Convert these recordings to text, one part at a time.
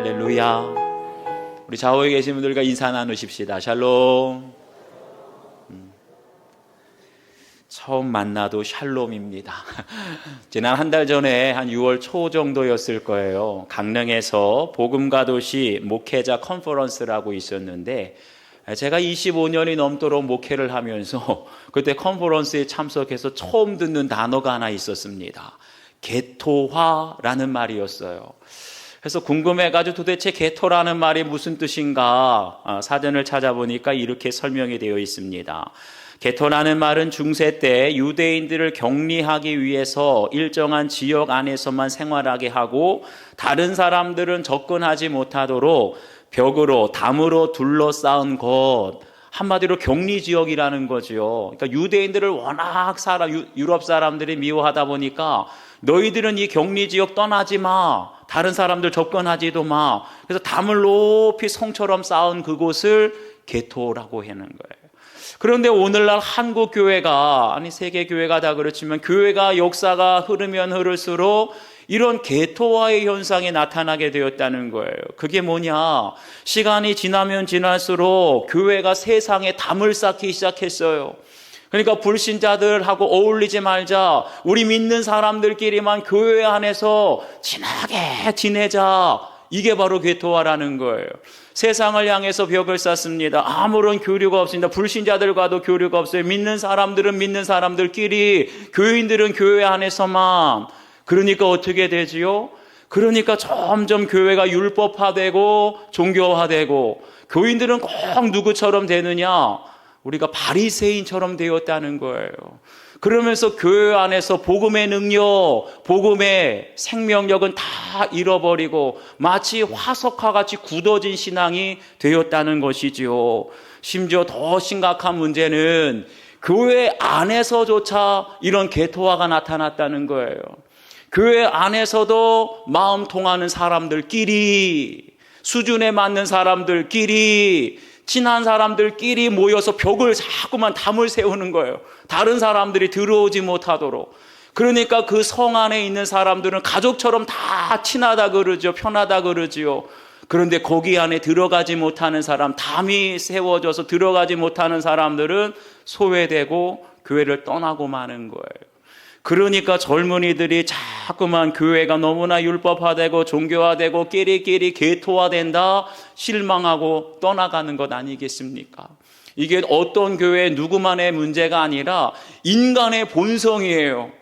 할렐루야. 우리 좌우에 계신 분들과 인사 나누십시다. 샬롬. 처음 만나도 샬롬입니다. 지난 한 달 전에 한 6월 초 정도였을 거예요. 강릉에서 복음과 도시 목회자 컨퍼런스라고 있었는데, 제가 25년이 넘도록 목회를 하면서 그때 컨퍼런스에 참석해서 처음 듣는 단어가 하나 있었습니다. 개토화라는 말이었어요. 그래서 궁금해가지고 도대체 개토라는 말이 무슨 뜻인가 사전을 찾아보니까 이렇게 설명이 되어 있습니다. 개토라는 말은 중세 때 유대인들을 격리하기 위해서 일정한 지역 안에서만 생활하게 하고 다른 사람들은 접근하지 못하도록 벽으로 담으로 둘러싸은 곳, 한마디로 격리 지역이라는 거죠. 그러니까 유대인들을 워낙 유럽 사람들이 미워하다 보니까 너희들은 이 격리 지역 떠나지 마, 다른 사람들 접근하지도 마. 그래서 담을 높이 성처럼 쌓은 그곳을 개토라고 하는 거예요. 그런데 오늘날 한국 교회가, 아니 세계 교회가 다 그렇지만 교회가 역사가 흐르면 흐를수록 이런 개토화의 현상이 나타나게 되었다는 거예요. 그게 뭐냐? 시간이 지나면 지날수록 교회가 세상에 담을 쌓기 시작했어요. 그러니까 불신자들하고 어울리지 말자, 우리 믿는 사람들끼리만 교회 안에서 친하게 지내자, 이게 바로 개토화라는 거예요. 세상을 향해서 벽을 쌓습니다. 아무런 교류가 없습니다. 불신자들과도 교류가 없어요. 믿는 사람들은 믿는 사람들끼리, 교인들은 교회 안에서만. 그러니까 어떻게 되지요? 그러니까 점점 교회가 율법화되고 종교화되고, 교인들은 꼭 누구처럼 되느냐? 우리가 바리새인처럼 되었다는 거예요. 그러면서 교회 안에서 복음의 능력, 복음의 생명력은 다 잃어버리고 마치 화석화 같이 굳어진 신앙이 되었다는 것이지요. 심지어 더 심각한 문제는 교회 안에서조차 이런 개토화가 나타났다는 거예요. 교회 안에서도 마음 통하는 사람들끼리, 수준에 맞는 사람들끼리, 친한 사람들끼리 모여서 벽을 자꾸만 담을 세우는 거예요. 다른 사람들이 들어오지 못하도록. 그러니까 그 성 안에 있는 사람들은 가족처럼 다 친하다 그러죠. 편하다 그러지요. 그런데 거기 안에 들어가지 못하는 사람, 담이 세워져서 들어가지 못하는 사람들은 소외되고 교회를 떠나고 마는 거예요. 그러니까 젊은이들이 자꾸만 교회가 너무나 율법화되고 종교화되고 끼리끼리 개토화된다, 실망하고 떠나가는 것 아니겠습니까? 이게 어떤 교회 누구만의 문제가 아니라 인간의 본성이에요.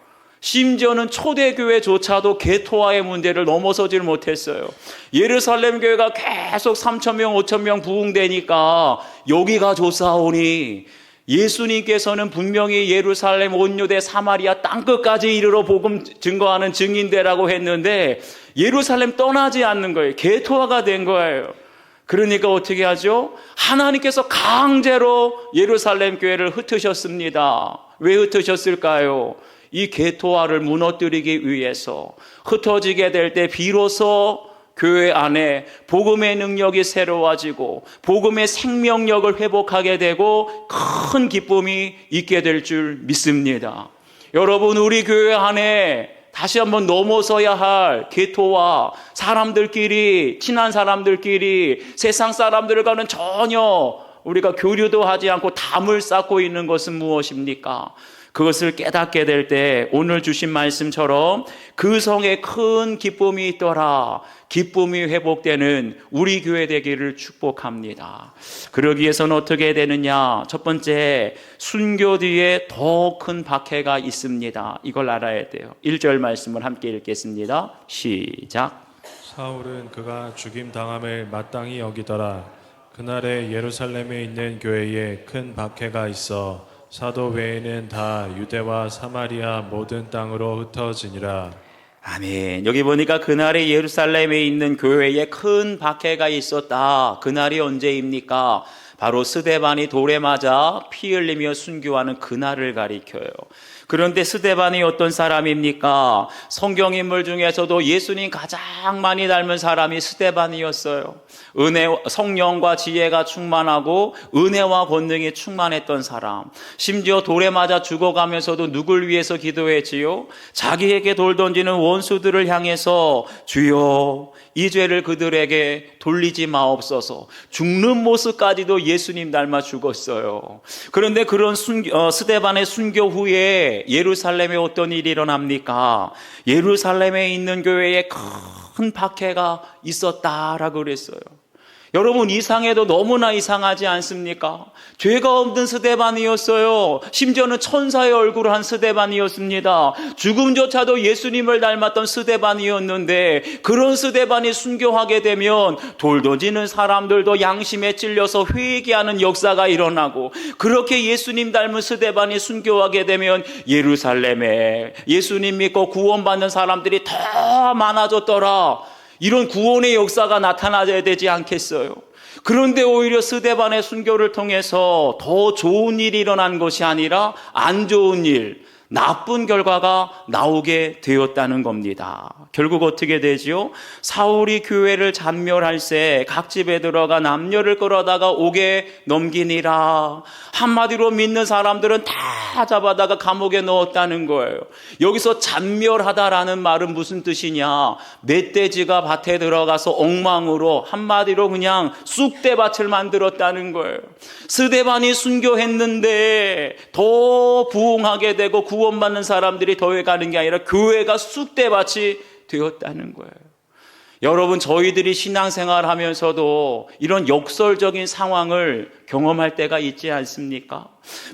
심지어는 초대교회조차도 개토화의 문제를 넘어서질 못했어요. 예루살렘 교회가 계속 3,000명, 5,000명 부흥되니까 여기가 좋사오니, 예수님께서는 분명히 예루살렘, 온 유대, 사마리아 땅끝까지 이르러 복음 증거하는 증인되라고 했는데 예루살렘 떠나지 않는 거예요. 개토화가 된 거예요. 그러니까 어떻게 하죠? 하나님께서 강제로 예루살렘 교회를 흩으셨습니다. 왜 흩으셨을까요? 이 개토화를 무너뜨리기 위해서. 흩어지게 될 때 비로소 교회 안에 복음의 능력이 새로워지고 복음의 생명력을 회복하게 되고 큰 기쁨이 있게 될 줄 믿습니다. 여러분, 우리 교회 안에 다시 한번 넘어서야 할 개토화, 사람들끼리, 친한 사람들끼리 세상 사람들과는 전혀 우리가 교류도 하지 않고 담을 쌓고 있는 것은 무엇입니까? 그것을 깨닫게 될 때 오늘 주신 말씀처럼 그 성에 큰 기쁨이 있더라, 기쁨이 회복되는 우리 교회 되기를 축복합니다. 그러기 위해서는 어떻게 되느냐? 첫 번째, 순교 뒤에 더 큰 박해가 있습니다. 이걸 알아야 돼요. 1절 말씀을 함께 읽겠습니다. 시작. 사울은 그가 죽임당함을 마땅히 여기더라. 그날에 예루살렘에 있는 교회에 큰 박해가 있어 사도 외에는 다 유대와 사마리아 모든 땅으로 흩어지니라. 아멘. 여기 보니까 그날에 예루살렘에 있는 교회에 큰 박해가 있었다. 그날이 언제입니까? 바로 스데반이 돌에 맞아 피 흘리며 순교하는 그날을 가리켜요. 그런데 스데반이 어떤 사람입니까? 성경 인물 중에서도 예수님 가장 많이 닮은 사람이 스데반이었어요. 성령과 지혜가 충만하고 은혜와 권능이 충만했던 사람. 심지어 돌에 맞아 죽어가면서도 누굴 위해서 기도했지요? 자기에게 돌 던지는 원수들을 향해서 주여 이 죄를 그들에게 돌리지 마옵소서. 죽는 모습까지도 예수님 닮아 죽었어요. 그런데 그런 스데반의 순교 후에 예루살렘에 어떤 일이 일어납니까? 예루살렘에 있는 교회에 큰 박해가 있었다라고 그랬어요. 여러분, 이상해도 너무나 이상하지 않습니까? 죄가 없는 스데반이었어요. 심지어는 천사의 얼굴을 한 스데반이었습니다. 죽음조차도 예수님을 닮았던 스데반이었는데, 그런 스데반이 순교하게 되면 돌 던지는 사람들도 양심에 찔려서 회개하는 역사가 일어나고, 그렇게 예수님 닮은 스데반이 순교하게 되면 예루살렘에 예수님 믿고 구원받는 사람들이 더 많아졌더라. 이런 구원의 역사가 나타나야 되지 않겠어요? 그런데 오히려 스데반의 순교를 통해서 더 좋은 일이 일어난 것이 아니라 안 좋은 일, 나쁜 결과가 나오게 되었다는 겁니다. 결국 어떻게 되지요? 사울이 교회를 잔멸할세 각 집에 들어가 남녀를 끌어다가 옥에 넘기니라. 한마디로 믿는 사람들은 다 잡아다가 감옥에 넣었다는 거예요. 여기서 잔멸하다라는 말은 무슨 뜻이냐? 멧돼지가 밭에 들어가서 엉망으로, 한마디로 그냥 쑥대밭을 만들었다는 거예요. 스데반이 순교했는데 더 부흥하게 되고 구원받는 사람들이 더해가는 게 아니라 교회가 쑥대밭이 되었다는 거예요. 여러분, 저희들이 신앙생활 하면서도 이런 역설적인 상황을 경험할 때가 있지 않습니까?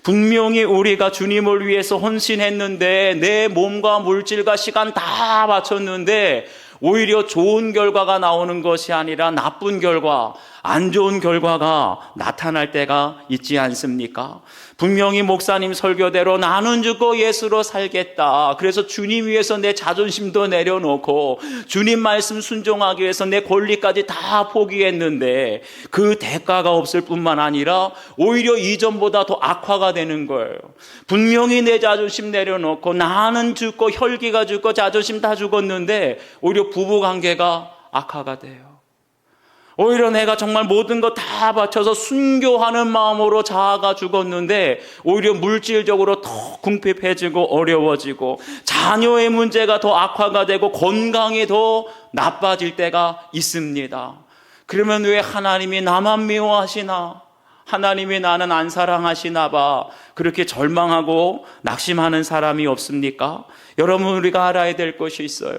분명히 우리가 주님을 위해서 헌신했는데 내 몸과 물질과 시간 다 바쳤는데 오히려 좋은 결과가 나오는 것이 아니라 나쁜 결과, 안 좋은 결과가 나타날 때가 있지 않습니까? 분명히 목사님 설교대로 나는 죽고 예수로 살겠다. 그래서 주님 위해서 내 자존심도 내려놓고 주님 말씀 순종하기 위해서 내 권리까지 다 포기했는데 그 대가가 없을 뿐만 아니라 오히려 이전보다 더 악화가 되는 거예요. 분명히 내 자존심 내려놓고 나는 죽고 혈기가 죽고 자존심 다 죽었는데 오히려 부부관계가 악화가 돼요. 오히려 내가 정말 모든 거 다 바쳐서 순교하는 마음으로 자아가 죽었는데 오히려 물질적으로 더 궁핍해지고 어려워지고 자녀의 문제가 더 악화가 되고 건강이 더 나빠질 때가 있습니다. 그러면 왜 하나님이 나만 미워하시나? 하나님이 나는 안 사랑하시나 봐. 그렇게 절망하고 낙심하는 사람이 없습니까? 여러분, 우리가 알아야 될 것이 있어요.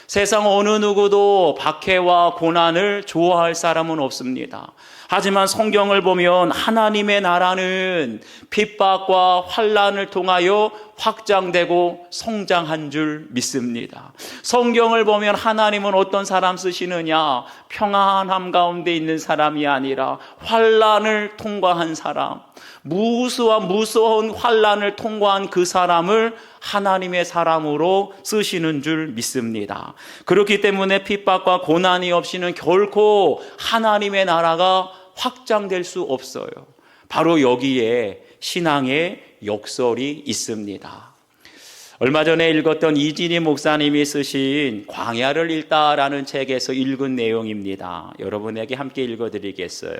세상 어느 누구도 박해와 고난을 좋아할 사람은 없습니다. 하지만 성경을 보면 하나님의 나라는 핍박과 환난을 통하여 확장되고 성장한 줄 믿습니다. 성경을 보면 하나님은 어떤 사람 쓰시느냐? 평안함 가운데 있는 사람이 아니라 환난을 통과한 사람, 무서운 환난을 통과한 그 사람을 하나님의 사람으로 쓰시는 줄 믿습니다. 그렇기 때문에 핍박과 고난이 없이는 결코 하나님의 나라가 확장될 수 없어요. 바로 여기에 신앙의 역설이 있습니다. 얼마 전에 읽었던 이진희 목사님이 쓰신 광야를 읽다라는 책에서 읽은 내용입니다. 여러분에게 함께 읽어드리겠어요.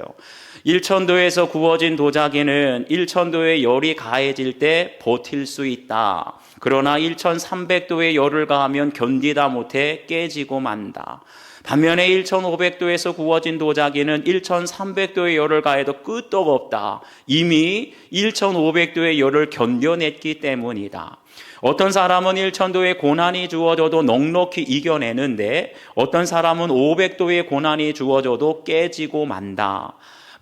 일천도에서 구워진 도자기는 일천도의 열이 가해질 때 버틸 수 있다. 그러나 1300도의 열을 가하면 견디다 못해 깨지고 만다. 반면에 1500도에서 구워진 도자기는 1300도의 열을 가해도 끄떡 없다. 이미 1500도의 열을 견뎌냈기 때문이다. 어떤 사람은 1000도의 고난이 주어져도 넉넉히 이겨내는데 어떤 사람은 500도의 고난이 주어져도 깨지고 만다.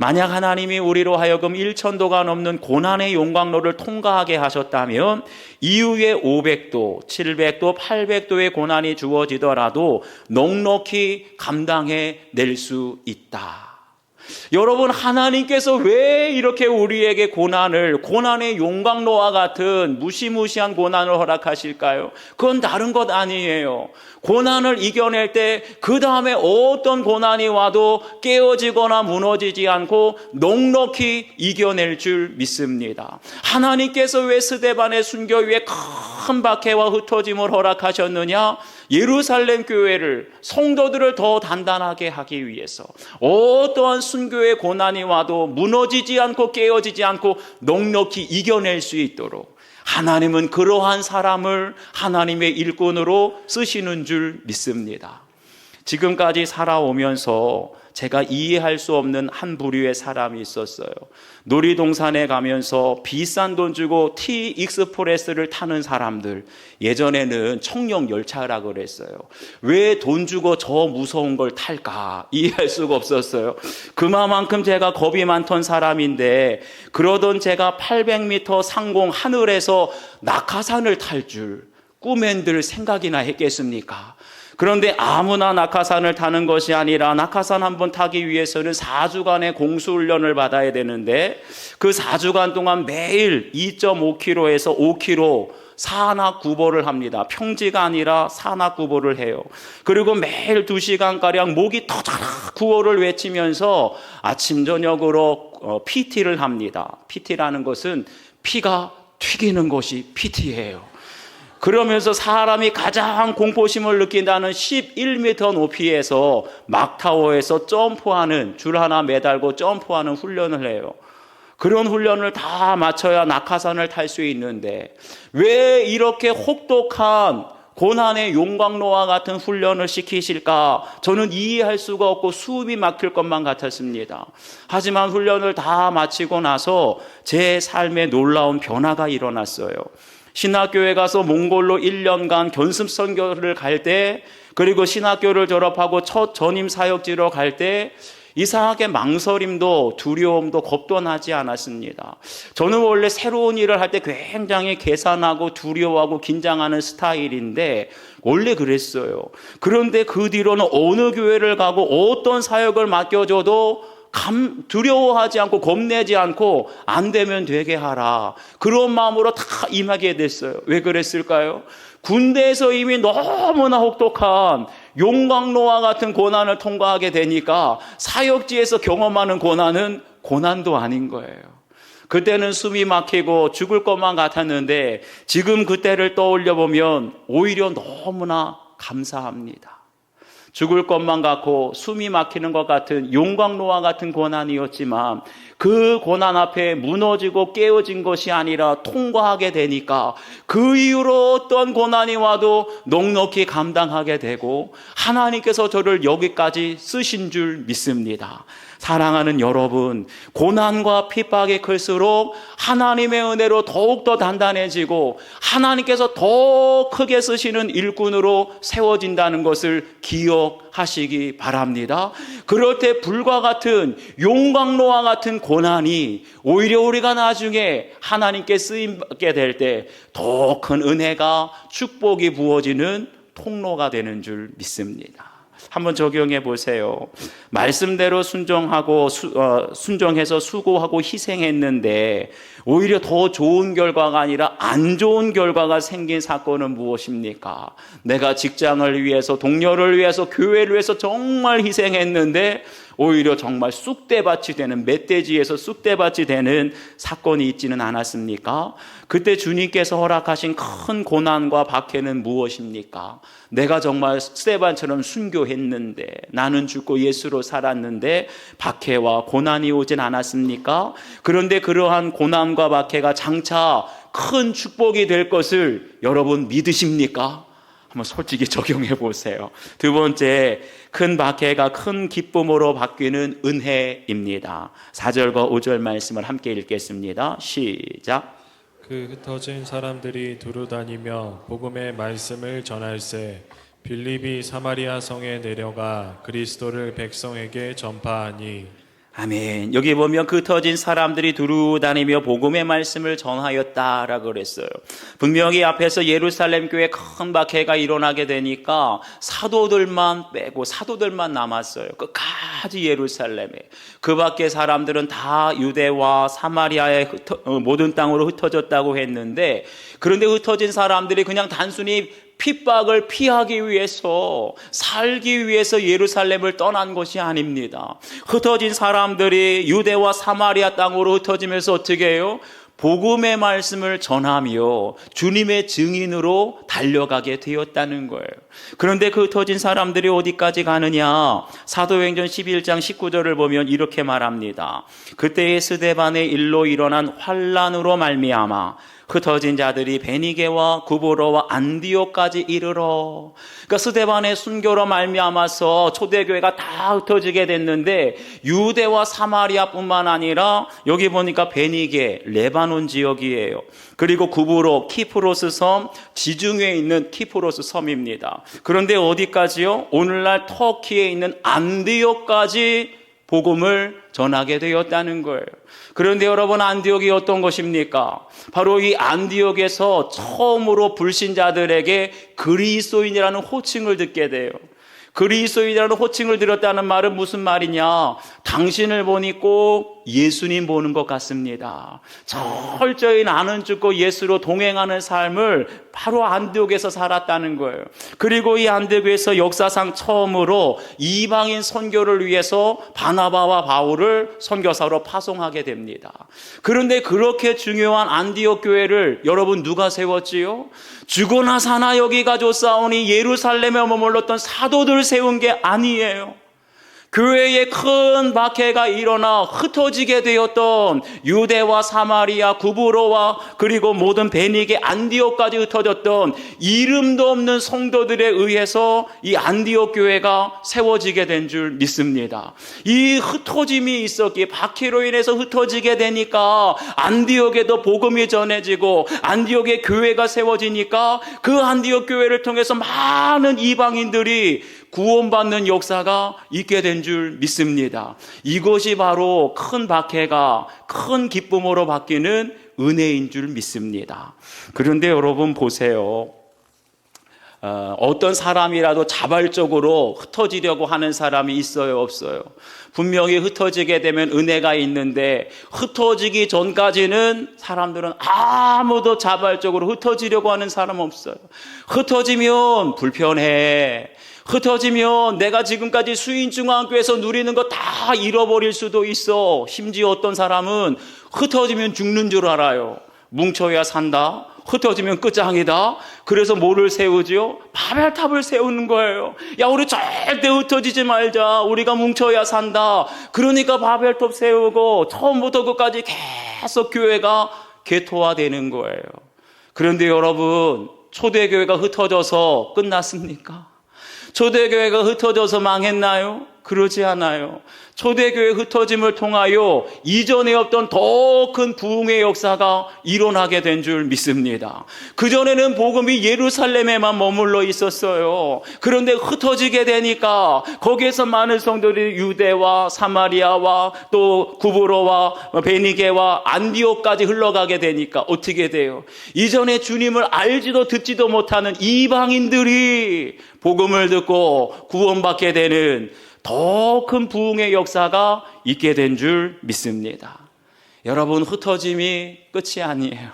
만약 하나님이 우리로 하여금 1000도가 넘는 고난의 용광로를 통과하게 하셨다면 이후에 500도, 700도, 800도의 고난이 주어지더라도 넉넉히 감당해 낼 수 있다. 여러분, 하나님께서 왜 이렇게 우리에게 고난의 용광로와 같은 무시무시한 고난을 허락하실까요? 그건 다른 것 아니에요. 고난을 이겨낼 때 그 다음에 어떤 고난이 와도 깨어지거나 무너지지 않고 넉넉히 이겨낼 줄 믿습니다. 하나님께서 왜 스데반의 순교 위에 큰 박해와 흩어짐을 허락하셨느냐? 예루살렘 교회를, 성도들을 더 단단하게 하기 위해서 어떠한 순교의 고난이 와도 무너지지 않고 깨어지지 않고 넉넉히 이겨낼 수 있도록 하나님은 그러한 사람을 하나님의 일꾼으로 쓰시는 줄 믿습니다. 지금까지 살아오면서 제가 이해할 수 없는 한 부류의 사람이 있었어요. 놀이동산에 가면서 비싼 돈 주고 T 익스프레스를 타는 사람들, 예전에는 청룡 열차라 그랬어요. 왜 돈 주고 저 무서운 걸 탈까 이해할 수가 없었어요. 그만큼 제가 겁이 많던 사람인데, 그러던 제가 800m 상공 하늘에서 낙하산을 탈 줄 꿈엔들 생각이나 했겠습니까? 그런데 아무나 낙하산을 타는 것이 아니라, 낙하산 한번 타기 위해서는 4주간의 공수훈련을 받아야 되는데, 그 4주간 동안 매일 2.5km에서 5km 산악구보를 합니다. 평지가 아니라 산악구보를 해요. 그리고 매일 2시간가량 목이 터져라 구호를 외치면서 아침 저녁으로 PT를 합니다. PT라는 것은 피가 튀기는 것이 PT예요. 그러면서 사람이 가장 공포심을 느낀다는 11m 높이에서 막타워에서 점프하는, 줄 하나 매달고 점프하는 훈련을 해요. 그런 훈련을 다 마쳐야 낙하산을 탈 수 있는데, 왜 이렇게 혹독한 고난의 용광로와 같은 훈련을 시키실까? 저는 이해할 수가 없고 숨이 막힐 것만 같았습니다. 하지만 훈련을 다 마치고 나서 제 삶에 놀라운 변화가 일어났어요. 신학교에 가서 몽골로 1년간 견습 선교를 갈 때, 그리고 신학교를 졸업하고 첫 전임 사역지로 갈 때 이상하게 망설임도 두려움도 겁도 나지 않았습니다. 저는 원래 새로운 일을 할 때 굉장히 계산하고 두려워하고 긴장하는 스타일인데 원래 그랬어요. 그런데 그 뒤로는 어느 교회를 가고 어떤 사역을 맡겨줘도 두려워하지 않고 겁내지 않고 안 되면 되게 하라, 그런 마음으로 다 임하게 됐어요. 왜 그랬을까요? 군대에서 이미 너무나 혹독한 용광로와 같은 고난을 통과하게 되니까 사역지에서 경험하는 고난은 고난도 아닌 거예요. 그때는 숨이 막히고 죽을 것만 같았는데 지금 그때를 떠올려 보면 오히려 너무나 감사합니다. 죽을 것만 같고 숨이 막히는 것 같은 용광로와 같은 고난이었지만 그 고난 앞에 무너지고 깨어진 것이 아니라 통과하게 되니까 그 이후로 어떤 고난이 와도 넉넉히 감당하게 되고 하나님께서 저를 여기까지 쓰신 줄 믿습니다. 사랑하는 여러분, 고난과 핍박이 클수록 하나님의 은혜로 더욱더 단단해지고 하나님께서 더 크게 쓰시는 일꾼으로 세워진다는 것을 기억하시기 바랍니다. 그럴 때 불과 같은 용광로와 같은 고난이 오히려 우리가 나중에 하나님께 쓰임받게 될 때 더 큰 은혜가, 축복이 부어지는 통로가 되는 줄 믿습니다. 한번 적용해 보세요. 말씀대로 순종해서 수고하고 희생했는데 오히려 더 좋은 결과가 아니라 안 좋은 결과가 생긴 사건은 무엇입니까? 내가 직장을 위해서, 동료를 위해서, 교회를 위해서 정말 희생했는데 오히려 정말 쑥대밭이 되는, 멧돼지에서 쑥대밭이 되는 사건이 있지는 않았습니까? 그때 주님께서 허락하신 큰 고난과 박해는 무엇입니까? 내가 정말 스데반처럼 순교했는데, 나는 죽고 예수로 살았는데 박해와 고난이 오진 않았습니까? 그런데 그러한 고난과 박해가 장차 큰 축복이 될 것을 여러분 믿으십니까? 한번 솔직히 적용해 보세요. 두 번째, 큰 박해가 큰 기쁨으로 바뀌는 은혜입니다. 4절과 5절 말씀을 함께 읽겠습니다. 시작. 그 흩어진 사람들이 두루다니며 복음의 말씀을 전할세 빌립이 사마리아 성에 내려가 그리스도를 백성에게 전파하니. 아멘. 여기 보면 그 흩어진 사람들이 두루 다니며 복음의 말씀을 전하였다라고 그랬어요. 분명히 앞에서 예루살렘 교회 큰 박해가 일어나게 되니까 사도들만 빼고 사도들만 남았어요. 끝까지 예루살렘에. 그 밖에 사람들은 다 유대와 사마리아의 모든 땅으로 흩어졌다고 했는데, 그런데 흩어진 사람들이 그냥 단순히 핍박을 피하기 위해서, 살기 위해서 예루살렘을 떠난 것이 아닙니다. 흩어진 사람들이 유대와 사마리아 땅으로 흩어지면서 어떻게 해요? 복음의 말씀을 전하며 주님의 증인으로 달려가게 되었다는 거예요. 그런데 그 흩어진 사람들이 어디까지 가느냐? 사도행전 11장 19절을 보면 이렇게 말합니다. 그때의 스데반의 일로 일어난 환란으로 말미암아 흩어진 자들이 베니게와 구브로와 안디옥까지 이르러. 그러니까 스데반의 순교로 말미암아서 초대교회가 다 흩어지게 됐는데, 유대와 사마리아뿐만 아니라 여기 보니까 베니게, 레바논 지역이에요. 그리고 구브로, 키프로스 섬, 지중해에 있는 키프로스 섬입니다. 그런데 어디까지요? 오늘날 터키에 있는 안디옥까지 복음을 전하게 되었다는 거예요. 그런데 여러분, 안디옥이 어떤 것입니까? 바로 이 안디옥에서 처음으로 불신자들에게 그리스도인이라는 호칭을 듣게 돼요. 그리스도인이라는 호칭을 들었다는 말은 무슨 말이냐? 당신을 보니 꼭 예수님 보는 것 같습니다. 철저히 나는 죽고 예수로 동행하는 삶을 바로 안디옥에서 살았다는 거예요. 그리고 이 안디옥에서 역사상 처음으로 이방인 선교를 위해서 바나바와 바울을 선교사로 파송하게 됩니다. 그런데 그렇게 중요한 안디옥 교회를 여러분 누가 세웠지요? 죽으나 사나 여기 가져싸우니 예루살렘에 머물렀던 사도들 세운 게 아니에요. 교회에 큰 박해가 일어나 흩어지게 되었던 유대와 사마리아, 구브로와 그리고 모든 베니게, 안디옥까지 흩어졌던 이름도 없는 성도들에 의해서 이 안디옥 교회가 세워지게 된 줄 믿습니다. 이 흩어짐이 있었기에, 박해로 인해서 흩어지게 되니까 안디옥에도 복음이 전해지고 안디옥에 교회가 세워지니까 그 안디옥 교회를 통해서 많은 이방인들이 구원받는 역사가 있게 된 줄 믿습니다. 이것이 바로 큰 박해가 큰 기쁨으로 바뀌는 은혜인 줄 믿습니다. 그런데 여러분 보세요. 어떤 사람이라도 자발적으로 흩어지려고 하는 사람이 있어요, 없어요? 분명히 흩어지게 되면 은혜가 있는데, 흩어지기 전까지는 사람들은 아무도 자발적으로 흩어지려고 하는 사람 없어요. 흩어지면 불편해. 흩어지면 내가 지금까지 수인중앙교에서 누리는 거 다 잃어버릴 수도 있어. 심지어 어떤 사람은 흩어지면 죽는 줄 알아요. 뭉쳐야 산다. 흩어지면 끝장이다. 그래서 뭐를 세우지요? 바벨탑을 세우는 거예요. 야, 우리 절대 흩어지지 말자. 우리가 뭉쳐야 산다. 그러니까 바벨탑 세우고 처음부터 끝까지 계속 교회가 개토화되는 거예요. 그런데 여러분, 초대교회가 흩어져서 끝났습니까? 초대교회가 흩어져서 망했나요? 그러지 않아요. 초대교회 흩어짐을 통하여 이전에 없던 더 큰 부흥의 역사가 일어나게 된 줄 믿습니다. 그전에는 복음이 예루살렘에만 머물러 있었어요. 그런데 흩어지게 되니까 거기에서 많은 성도들이 유대와 사마리아와 또 구브로와 베니게와 안디옥까지 흘러가게 되니까 어떻게 돼요? 이전에 주님을 알지도 듣지도 못하는 이방인들이 복음을 듣고 구원받게 되는 더 큰 부흥의 역사가 있게 된 줄 믿습니다. 여러분, 흩어짐이 끝이 아니에요.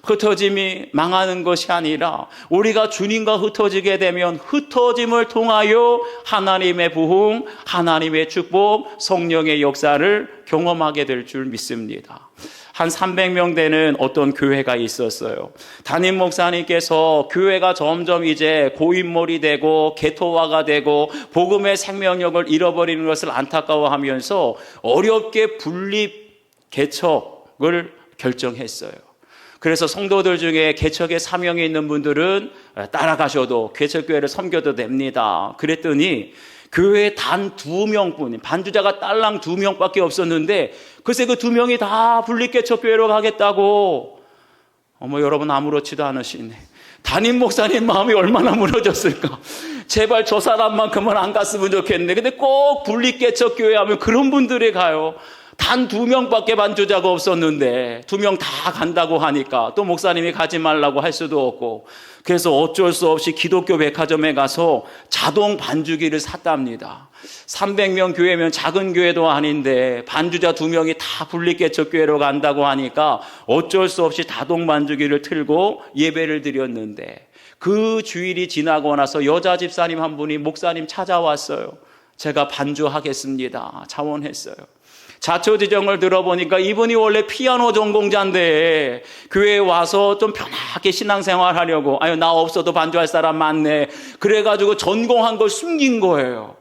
흩어짐이 망하는 것이 아니라 우리가 주님과 흩어지게 되면 흩어짐을 통하여 하나님의 부흥, 하나님의 축복, 성령의 역사를 경험하게 될 줄 믿습니다. 한 300명 되는 어떤 교회가 있었어요. 담임 목사님께서 교회가 점점 이제 고인물이 되고 개토화가 되고 복음의 생명력을 잃어버리는 것을 안타까워하면서 어렵게 분립 개척을 결정했어요. 그래서 성도들 중에 개척의 사명이 있는 분들은 따라가셔도 개척교회를 섬겨도 됩니다. 그랬더니 교회에 단 2명뿐, 반주자가 딸랑 2명밖에 없었는데 글쎄 그 2명이 다 분립개척교회로 가겠다고. 여러분 아무렇지도 않으시네. 담임 목사님 마음이 얼마나 무너졌을까. 제발 저 사람만큼은 안 갔으면 좋겠네. 근데 꼭 분리개척교회 하면 그런 분들이 가요. 단 2명밖에 반주자가 없었는데 2명 다 간다고 하니까 또 목사님이 가지 말라고 할 수도 없고, 그래서 어쩔 수 없이 기독교 백화점에 가서 자동 반주기를 샀답니다. 300명 교회면 작은 교회도 아닌데 반주자 2명이 다 분리개척교회로 간다고 하니까 어쩔 수 없이 자동 반주기를 틀고 예배를 드렸는데, 그 주일이 지나고 나서 여자 집사님 한 분이 목사님 찾아왔어요. 제가 반주하겠습니다. 자원했어요. 자초지정을 들어보니까 이분이 원래 피아노 전공자인데 교회에 와서 좀 편하게 신앙생활 하려고, 아유 나 없어도 반주할 사람 많네, 그래가지고 전공한 걸 숨긴 거예요.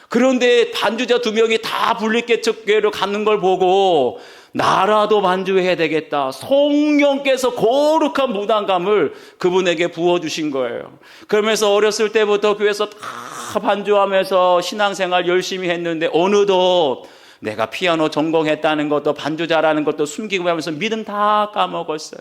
그런데 반주자 2명이 다 분리개척교회로 가는 걸 보고 나라도 반주해야 되겠다, 성령께서 거룩한 부담감을 그분에게 부어주신 거예요. 그러면서 어렸을 때부터 교회에서 다 반주하면서 신앙생활 열심히 했는데 어느덧 내가 피아노 전공했다는 것도 반주자라는 것도 숨기고 하면서 믿음 다 까먹었어요.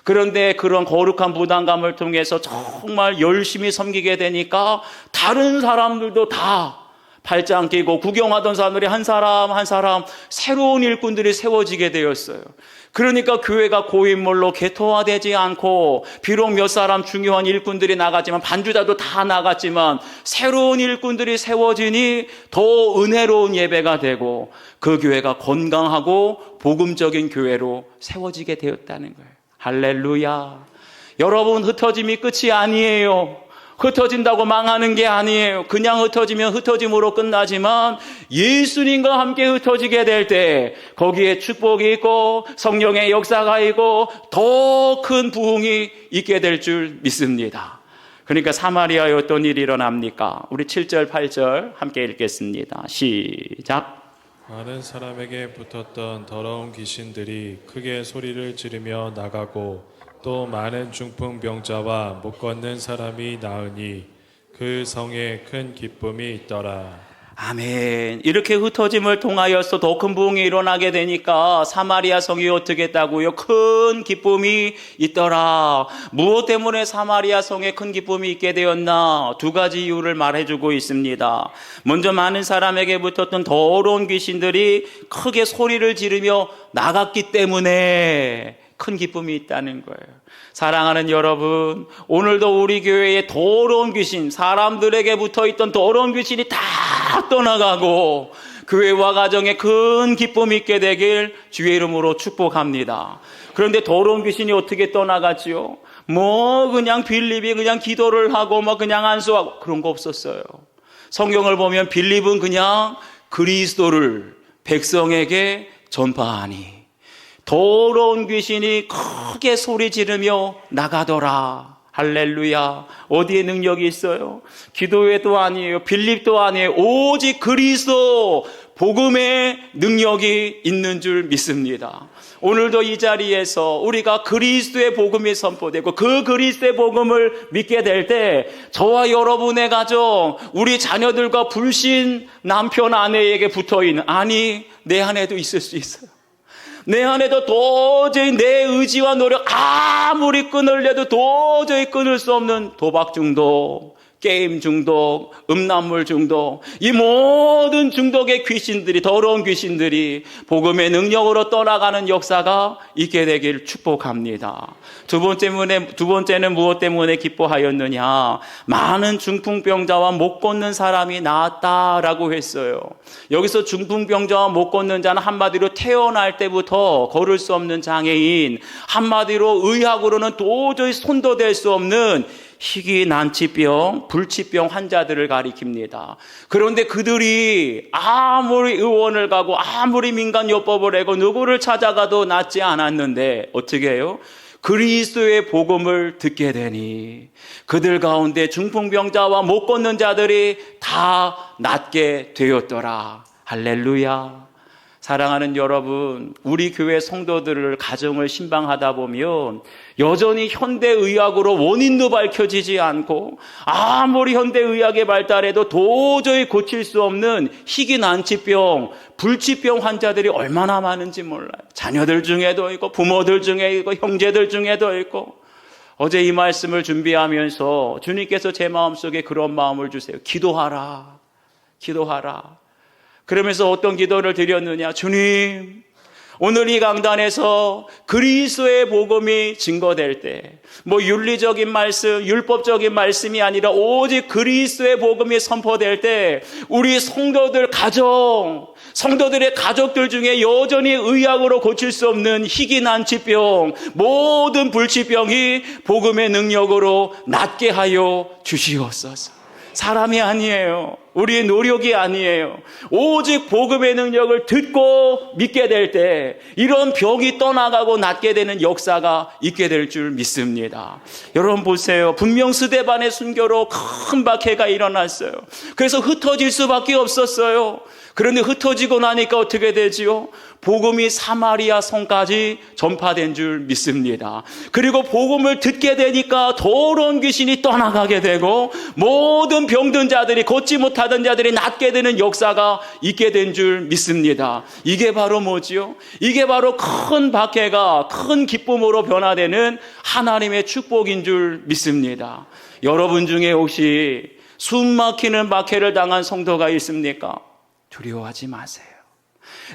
그런데 그런 거룩한 부담감을 통해서 정말 열심히 섬기게 되니까 다른 사람들도 다 발장 끼고 구경하던 사람들이 한 사람 한 사람 새로운 일꾼들이 세워지게 되었어요. 그러니까 교회가 고인물로 개토화되지 않고, 비록 몇 사람 중요한 일꾼들이 나갔지만 반주자도 다 나갔지만 새로운 일꾼들이 세워지니 더 은혜로운 예배가 되고 그 교회가 건강하고 복음적인 교회로 세워지게 되었다는 거예요. 할렐루야. 여러분, 흩어짐이 끝이 아니에요. 흩어진다고 망하는 게 아니에요. 그냥 흩어지면 흩어짐으로 끝나지만 예수님과 함께 흩어지게 될 때 거기에 축복이 있고 성령의 역사가 있고 더 큰 부흥이 있게 될 줄 믿습니다. 그러니까 사마리아에 어떤 일이 일어납니까? 우리 7절 8절 함께 읽겠습니다. 시작. 많은 사람에게 붙었던 더러운 귀신들이 크게 소리를 지르며 나가고 또 많은 중풍병자와 못 걷는 사람이 나으니 그 성에 큰 기쁨이 있더라. 아멘. 이렇게 흩어짐을 통하여서 더 큰 부흥이 일어나게 되니까 사마리아 성이 어떻게 했다고요? 큰 기쁨이 있더라. 무엇 때문에 사마리아 성에 큰 기쁨이 있게 되었나? 2가지 이유를 말해주고 있습니다. 먼저 많은 사람에게 붙었던 더러운 귀신들이 크게 소리를 지르며 나갔기 때문에 큰 기쁨이 있다는 거예요. 사랑하는 여러분, 오늘도 우리 교회에 더러운 귀신, 사람들에게 붙어있던 더러운 귀신이 다 떠나가고 교회와 가정에 큰 기쁨이 있게 되길 주의 이름으로 축복합니다. 그런데 더러운 귀신이 어떻게 떠나갔지요? 그냥 빌립이 그냥 기도를 하고 그냥 안수하고 그런 거 없었어요. 성경을 보면 빌립은 그냥 그리스도를 백성에게 전파하니 더러운 귀신이 크게 소리 지르며 나가더라. 할렐루야. 어디에 능력이 있어요? 기도회도 아니에요. 빌립도 아니에요. 오직 그리스도 복음의 능력이 있는 줄 믿습니다. 오늘도 이 자리에서 우리가 그리스도의 복음이 선포되고 그 그리스도의 복음을 믿게 될 때 저와 여러분의 가정, 우리 자녀들과 불신 남편 아내에게 붙어있는, 아니 내 안에도 있을 수 있어요. 내 안에도 도저히 내 의지와 노력 아무리 끊으려도 도저히 끊을 수 없는 도박 중독, 게임 중독, 음란물 중독, 이 모든 중독의 귀신들이, 더러운 귀신들이 복음의 능력으로 떠나가는 역사가 있게 되길 축복합니다. 두 번째는 무엇 때문에 기뻐하였느냐? 많은 중풍병자와 못 걷는 사람이 나았다라고 했어요. 여기서 중풍병자와 못 걷는 자는 한마디로 태어날 때부터 걸을 수 없는 장애인, 한마디로 의학으로는 도저히 손도 댈 수 없는 희귀 난치병, 불치병 환자들을 가리킵니다. 그런데 그들이 아무리 의원을 가고 아무리 민간요법을 하고 누구를 찾아가도 낫지 않았는데 어떻게 해요? 그리스도의 복음을 듣게 되니 그들 가운데 중풍병자와 못 걷는 자들이 다 낫게 되었더라. 할렐루야. 사랑하는 여러분, 우리 교회 성도들을, 가정을 신방하다 보면 여전히 현대의학으로 원인도 밝혀지지 않고 아무리 현대의학의 발달해도 도저히 고칠 수 없는 희귀 난치병, 불치병 환자들이 얼마나 많은지 몰라요. 자녀들 중에도 있고 부모들 중에 있고 형제들 중에도 있고 어제 이 말씀을 준비하면서 주님께서 제 마음속에 그런 마음을 주세요. 기도하라. 기도하라. 그러면서 어떤 기도를 드렸느냐. 주님, 오늘 이 강단에서 그리스도의 복음이 증거될 때, 윤리적인 말씀, 율법적인 말씀이 아니라 오직 그리스도의 복음이 선포될 때, 우리 성도들 가정, 성도들의 가족들 중에 여전히 의학으로 고칠 수 없는 희귀 난치병, 모든 불치병이 복음의 능력으로 낫게 하여 주시옵소서. 사람이 아니에요. 우리의 노력이 아니에요. 오직 복음의 능력을 듣고 믿게 될 때 이런 병이 떠나가고 낫게 되는 역사가 있게 될 줄 믿습니다. 여러분 보세요. 분명 스데반의 순교로 큰 박해가 일어났어요. 그래서 흩어질 수밖에 없었어요. 그런데 흩어지고 나니까 어떻게 되지요? 복음이 사마리아 성까지 전파된 줄 믿습니다. 그리고 복음을 듣게 되니까 더러운 귀신이 떠나가게 되고 모든 병든 자들이, 걷지 못하던 자들이 낫게 되는 역사가 있게 된 줄 믿습니다. 이게 바로 뭐지요? 이게 바로 큰 박해가 큰 기쁨으로 변화되는 하나님의 축복인 줄 믿습니다. 여러분 중에 혹시 숨 막히는 박해를 당한 성도가 있습니까? 두려워하지 마세요.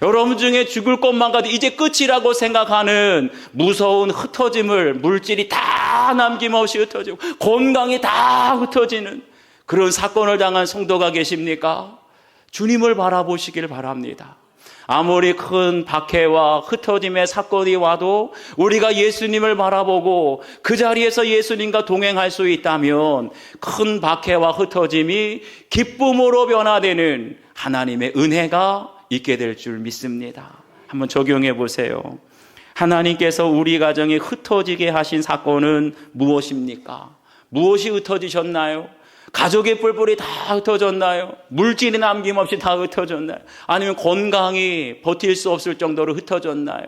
여러분 중에 죽을 것만 같아 이제 끝이라고 생각하는 무서운 흩어짐을, 물질이 다 남김없이 흩어지고 건강이 다 흩어지는 그런 사건을 당한 성도가 계십니까? 주님을 바라보시길 바랍니다. 아무리 큰 박해와 흩어짐의 사건이 와도 우리가 예수님을 바라보고 그 자리에서 예수님과 동행할 수 있다면 큰 박해와 흩어짐이 기쁨으로 변화되는 하나님의 은혜가 있게 될 줄 믿습니다. 한번 적용해 보세요. 하나님께서 우리 가정이 흩어지게 하신 사건은 무엇입니까? 무엇이 흩어지셨나요? 가족의 뿔뿔이 다 흩어졌나요? 물질이 남김없이 다 흩어졌나요? 아니면 건강이 버틸 수 없을 정도로 흩어졌나요?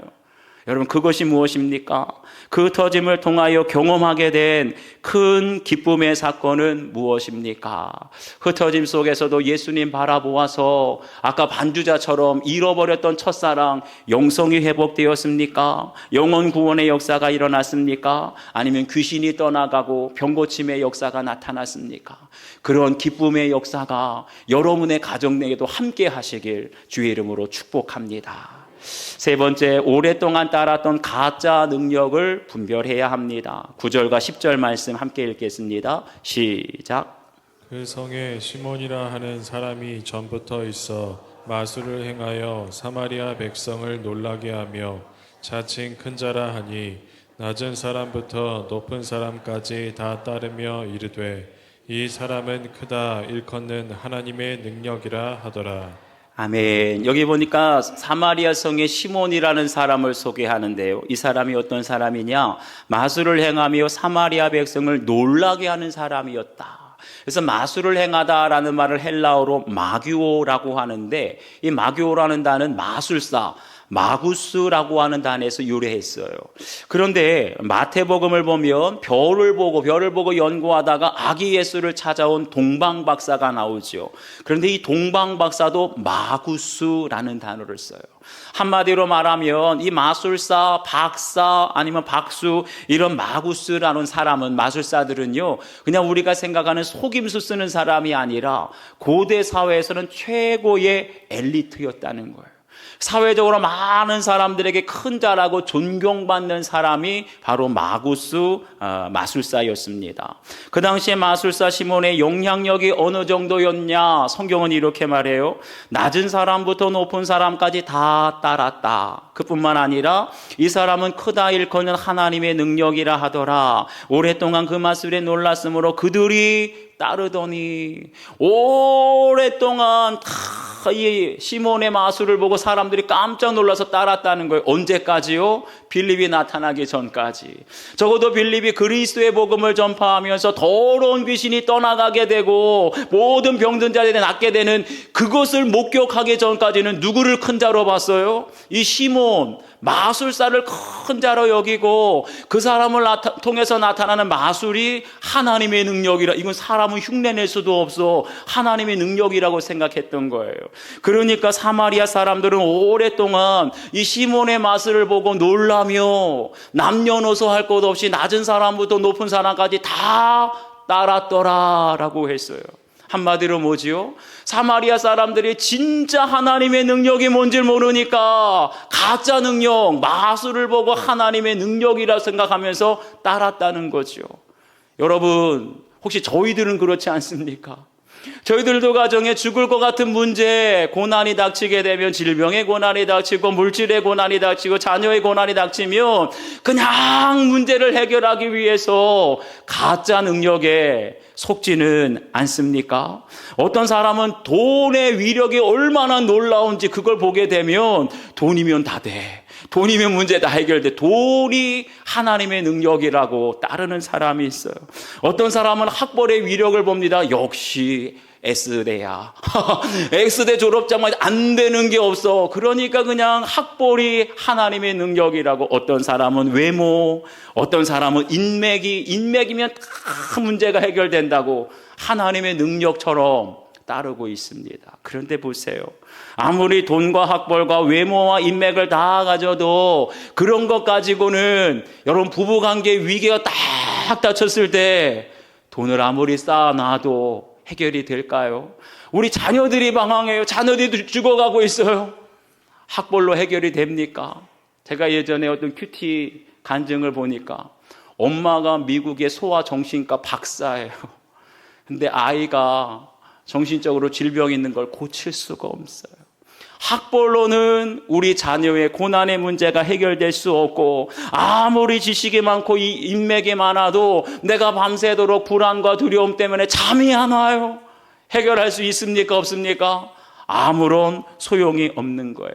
여러분, 그것이 무엇입니까? 그 흩어짐을 통하여 경험하게 된 큰 기쁨의 사건은 무엇입니까? 흩어짐 속에서도 예수님 바라보아서 아까 반주자처럼 잃어버렸던 첫사랑, 영성이 회복되었습니까? 영혼 구원의 역사가 일어났습니까? 아니면 귀신이 떠나가고 병고침의 역사가 나타났습니까? 그런 기쁨의 역사가 여러분의 가정 내에도 함께 하시길 주의 이름으로 축복합니다. 세 번째, 오랫동안 따랐던 가짜 능력을 분별해야 합니다. 9절과 10절 말씀 함께 읽겠습니다. 시작. 그 성에 시몬이라 하는 사람이 전부터 있어 마술을 행하여 사마리아 백성을 놀라게 하며 자칭 큰 자라 하니 낮은 사람부터 높은 사람까지 다 따르며 이르되 이 사람은 크다 일컫는 하나님의 능력이라 하더라. 아멘. 여기 보니까 사마리아 성에 시몬이라는 사람을 소개하는데요. 이 사람이 어떤 사람이냐? 마술을 행하며 사마리아 백성을 놀라게 하는 사람이었다. 그래서 마술을 행하다라는 말을 헬라어로 마귀오라고 하는데, 이 마귀오라는 단어는 마술사, 마구스라고 하는 단어에서 유래했어요. 그런데 마태복음을 보면 별을 보고 연구하다가 아기 예수를 찾아온 동방박사가 나오죠. 그런데 이 동방박사도 마구스라는 단어를 써요. 한마디로 말하면 이 마술사, 박사 아니면 박수, 이런 마구스라는 사람은, 마술사들은요, 그냥 우리가 생각하는 속임수 쓰는 사람이 아니라 고대 사회에서는 최고의 엘리트였다는 거예요. 사회적으로 많은 사람들에게 큰 자라고 존경받는 사람이 바로 마술사였습니다. 그 당시에 마술사 시몬의 영향력이 어느 정도였냐? 성경은 이렇게 말해요. 낮은 사람부터 높은 사람까지 다 따랐다. 그뿐만 아니라 이 사람은 크다 일컫는 하나님의 능력이라 하더라. 오랫동안 그 마술에 놀랐으므로 그들이 따르더니, 오랫동안 이 시몬의 마술을 보고 사람들이 깜짝 놀라서 따랐다는 거예요. 언제까지요? 빌립이 나타나기 전까지. 적어도 빌립이 그리스도의 복음을 전파하면서 더러운 귀신이 떠나가게 되고 모든 병든 자들이 낫게 되는 그것을 목격하기 전까지는 누구를 큰 자로 봤어요? 이 시몬, 마술사를 큰 자로 여기고 그 사람을 통해서 나타나는 마술이 하나님의 능력이라, 이건 사람은 흉내낼 수도 없어, 하나님의 능력이라고 생각했던 거예요. 그러니까 사마리아 사람들은 오랫동안 이 시몬의 마술을 보고 놀라며 남녀노소 할 것 없이 낮은 사람부터 높은 사람까지 다 따랐더라라고 했어요. 한마디로 뭐지요? 사마리아 사람들이 진짜 하나님의 능력이 뭔지 모르니까 가짜 능력, 마술을 보고 하나님의 능력이라 생각하면서 따랐다는 거죠. 여러분, 혹시 저희들은 그렇지 않습니까? 저희들도 가정에 죽을 것 같은 문제, 고난이 닥치게 되면 질병의 고난이 닥치고 물질의 고난이 닥치고 자녀의 고난이 닥치면 그냥 문제를 해결하기 위해서 가짜 능력에 속지는 않습니까? 어떤 사람은 돈의 위력이 얼마나 놀라운지 그걸 보게 되면 돈이면 다 돼. 돈이면 문제 다 해결돼. 돈이 하나님의 능력이라고 따르는 사람이 있어요. 어떤 사람은 학벌의 위력을 봅니다. 역시 S대야. X대 졸업장만 안 되는 게 없어. 그러니까 그냥 학벌이 하나님의 능력이라고. 어떤 사람은 외모, 어떤 사람은 인맥이면 다 문제가 해결된다고 하나님의 능력처럼 따르고 있습니다. 그런데 보세요. 아무리 돈과 학벌과 외모와 인맥을 다 가져도 그런 것 가지고는 여러분 부부관계 위기가 딱 닥쳤을 때 돈을 아무리 쌓아놔도 해결이 될까요? 우리 자녀들이 방황해요. 자녀들이 죽어가고 있어요. 학벌로 해결이 됩니까? 제가 예전에 어떤 큐티 간증을 보니까 엄마가 미국의 소아정신과 박사예요. 근데 아이가 정신적으로 질병이 있는 걸 고칠 수가 없어요. 학벌로는 우리 자녀의 고난의 문제가 해결될 수 없고 아무리 지식이 많고 인맥이 많아도 내가 밤새도록 불안과 두려움 때문에 잠이 안 와요. 해결할 수 있습니까? 없습니까? 아무런 소용이 없는 거예요.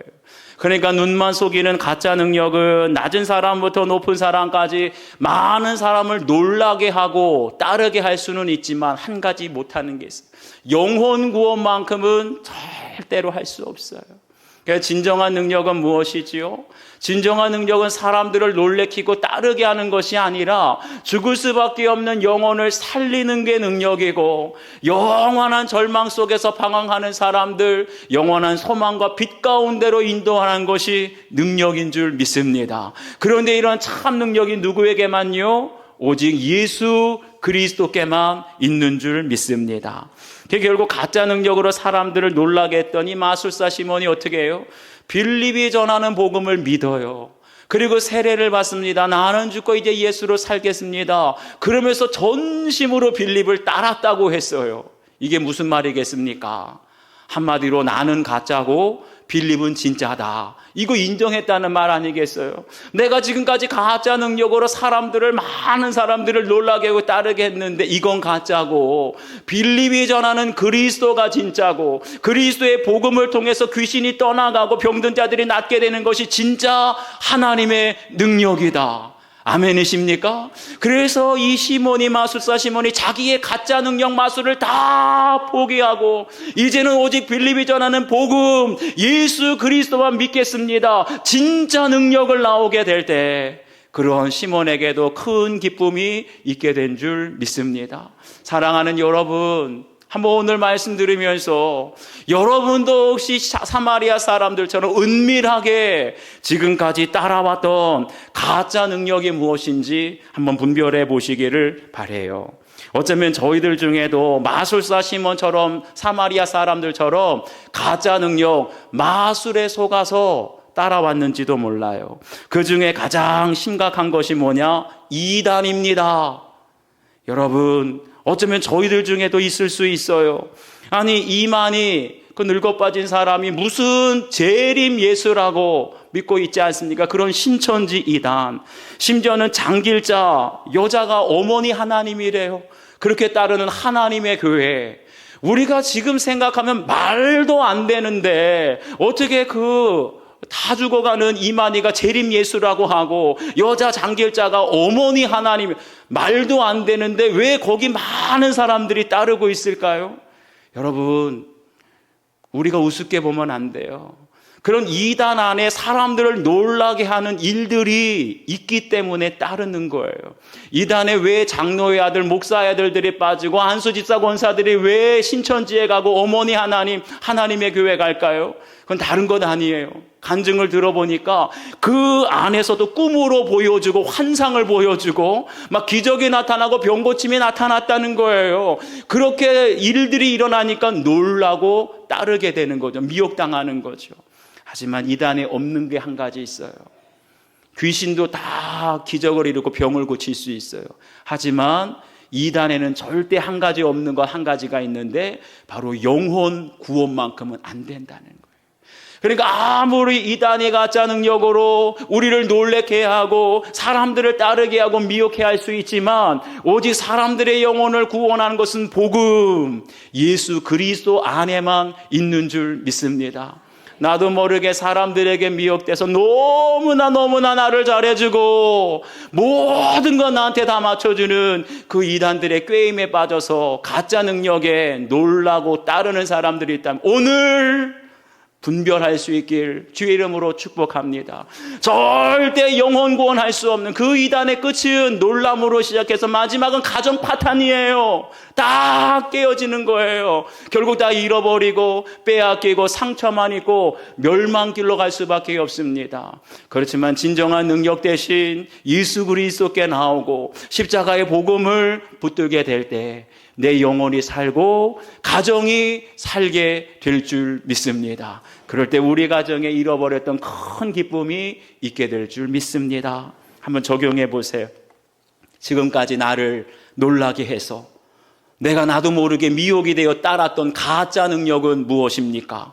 그러니까 눈만 속이는 가짜 능력은 낮은 사람부터 높은 사람까지 많은 사람을 놀라게 하고 따르게 할 수는 있지만 한 가지 못하는 게 있어요. 영혼 구원만큼은 절대로 할 수 없어요. 그러니까 진정한 능력은 무엇이지요? 진정한 능력은 사람들을 놀래키고 따르게 하는 것이 아니라 죽을 수밖에 없는 영혼을 살리는 게 능력이고, 영원한 절망 속에서 방황하는 사람들, 영원한 소망과 빛 가운데로 인도하는 것이 능력인 줄 믿습니다. 그런데 이런 참 능력이 누구에게만요? 오직 예수 그리스도께만 있는 줄 믿습니다. 결국 가짜 능력으로 사람들을 놀라게 했던 이 마술사 시몬이 어떻게 해요? 빌립이 전하는 복음을 믿어요. 그리고 세례를 받습니다. 나는 죽고 이제 예수로 살겠습니다. 그러면서 전심으로 빌립을 따랐다고 했어요. 이게 무슨 말이겠습니까? 한마디로 나는 가짜고 빌립은 진짜다. 이거 인정했다는 말 아니겠어요? 내가 지금까지 가짜 능력으로 많은 사람들을 놀라게 하고 따르게 했는데 이건 가짜고, 빌립이 전하는 그리스도가 진짜고, 그리스도의 복음을 통해서 귀신이 떠나가고 병든 자들이 낫게 되는 것이 진짜 하나님의 능력이다. 아멘이십니까? 그래서 이 마술사 시몬이 자기의 가짜 능력 마술을 다 포기하고 이제는 오직 빌립이 전하는 복음 예수 그리스도만 믿겠습니다. 진짜 능력을 나오게 될 때 그런 시몬에게도 큰 기쁨이 있게 된 줄 믿습니다. 사랑하는 여러분, 한번 오늘 말씀 들으면서 여러분도 혹시 사마리아 사람들처럼 은밀하게 지금까지 따라왔던 가짜 능력이 무엇인지 한번 분별해 보시기를 바라요. 어쩌면 저희들 중에도 마술사 시몬처럼 사마리아 사람들처럼 가짜 능력, 마술에 속아서 따라왔는지도 몰라요. 그 중에 가장 심각한 것이 뭐냐? 이단입니다. 여러분, 어쩌면 저희들 중에도 있을 수 있어요. 아니, 이만희 그 늙어 빠진 사람이 무슨 재림 예수라고 믿고 있지 않습니까? 그런 신천지 이단, 심지어는 장길자 여자가 어머니 하나님이래요. 그렇게 따르는 하나님의 교회, 우리가 지금 생각하면 말도 안 되는데 어떻게 다 죽어가는 이만희가 재림 예수라고 하고 여자 장길자가 어머니 하나님, 말도 안 되는데 왜 거기 많은 사람들이 따르고 있을까요? 여러분, 우리가 우습게 보면 안 돼요. 그런 이단 안에 사람들을 놀라게 하는 일들이 있기 때문에 따르는 거예요. 이단에 왜 장로의 아들, 목사의 아들들이 빠지고 안수 집사 권사들이 왜 신천지에 가고 어머니 하나님의 교회 갈까요? 그건 다른 것 아니에요. 간증을 들어보니까 그 안에서도 꿈으로 보여주고 환상을 보여주고 막 기적이 나타나고 병 고침이 나타났다는 거예요. 그렇게 일들이 일어나니까 놀라고 따르게 되는 거죠. 미혹당하는 거죠. 하지만 이단에 없는 게 한 가지 있어요. 귀신도 다 기적을 이루고 병을 고칠 수 있어요. 하지만 이단에는 절대 한 가지 없는 것 한 가지가 있는데 바로 영혼 구원만큼은 안 된다는 거예요. 그러니까 아무리 이단이 가짜 능력으로 우리를 놀래게 하고 사람들을 따르게 하고 미혹해 할 수 있지만 오직 사람들의 영혼을 구원하는 것은 복음, 예수 그리스도 안에만 있는 줄 믿습니다. 나도 모르게 사람들에게 미혹돼서 너무나 나를 잘해주고 모든 건 나한테 다 맞춰주는 그 이단들의 꾀임에 빠져서 가짜 능력에 놀라고 따르는 사람들이 있다면 오늘 분별할 수 있길 주의 이름으로 축복합니다. 절대 영혼 구원할 수 없는 그 이단의 끝은 놀람으로 시작해서 마지막은 가정 파탄이에요. 다 깨어지는 거예요. 결국 다 잃어버리고 빼앗기고 상처만 있고 멸망길로 갈 수밖에 없습니다. 그렇지만 진정한 능력 대신 예수 그리스도께 나오고 십자가의 복음을 붙들게 될 때 내 영혼이 살고 가정이 살게 될 줄 믿습니다. 그럴 때 우리 가정에 잃어버렸던 큰 기쁨이 있게 될 줄 믿습니다. 한번 적용해 보세요. 지금까지 나를 놀라게 해서 내가 나도 모르게 미혹이 되어 따랐던 가짜 능력은 무엇입니까?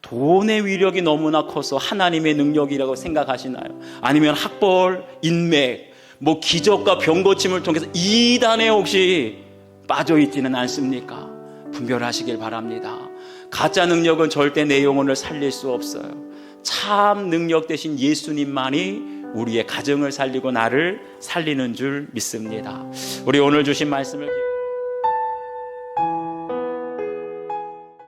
돈의 위력이 너무나 커서 하나님의 능력이라고 생각하시나요? 아니면 학벌, 인맥, 기적과 병고침을 통해서 이단에 혹시 빠져있지는 않습니까? 분별하시길 바랍니다. 가짜 능력은 절대 내 영혼을 살릴 수 없어요. 참 능력 대신 예수님만이 우리의 가정을 살리고 나를 살리는 줄 믿습니다. 우리 오늘 주신 말씀을